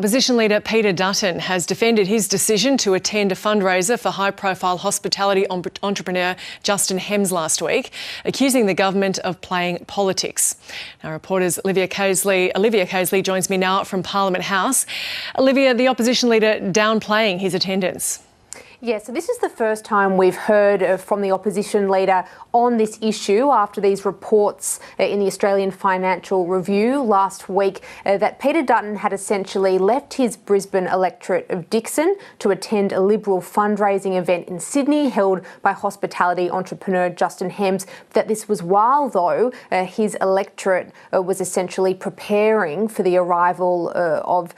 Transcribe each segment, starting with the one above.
Opposition leader Peter Dutton has defended his decision to attend a fundraiser for high-profile hospitality entrepreneur Justin Hems last week, accusing the government of playing politics. Now, reporters Olivia Casely joins me now from Parliament House. Olivia, the opposition leader downplaying his attendance. Yeah, so this is the first time we've heard from the opposition leader on this issue after these reports in the Australian Financial Review last week that Peter Dutton had essentially left his Brisbane electorate of Dixon to attend a Liberal fundraising event in Sydney held by hospitality entrepreneur Justin Hems. That this was while, though, his electorate was essentially preparing for the arrival of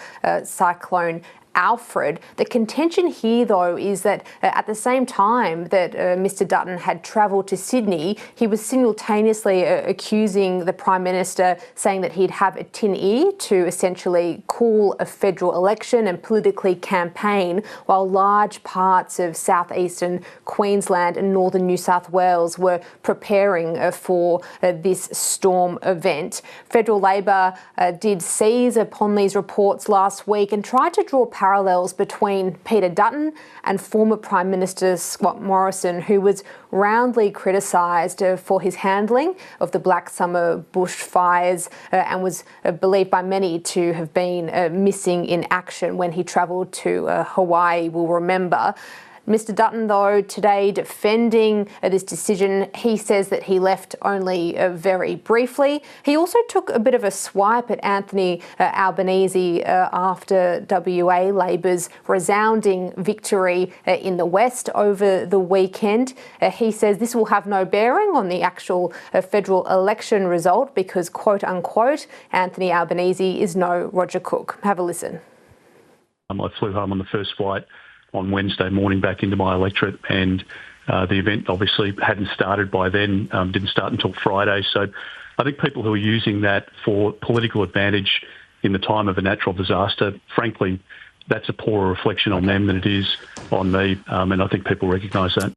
cyclone Alfred. The contention here, though, is that at the same time that Mr Dutton had travelled to Sydney, he was simultaneously accusing the Prime Minister, saying that he'd have a tin ear to essentially call a federal election and politically campaign, while large parts of southeastern Queensland and northern New South Wales were preparing for this storm event. Federal Labor did seize upon these reports last week and tried to draw parallels between Peter Dutton and former Prime Minister Scott Morrison, who was roundly criticised for his handling of the Black Summer bushfires and was believed by many to have been missing in action when he travelled to Hawaii, we'll remember. Mr Dutton, though, today defending this decision, he says that he left only very briefly. He also took a bit of a swipe at Anthony Albanese after WA Labor's resounding victory in the West over the weekend. He says this will have no bearing on the actual federal election result because, quote unquote, Anthony Albanese is no Roger Cook. Have a listen. I flew home on the first flight on Wednesday morning back into my electorate, and the event obviously hadn't started by then, didn't start until Friday. So I think people who are using that for political advantage in the time of a natural disaster, frankly, that's a poorer reflection on them than it is on me, and I think people recognise that.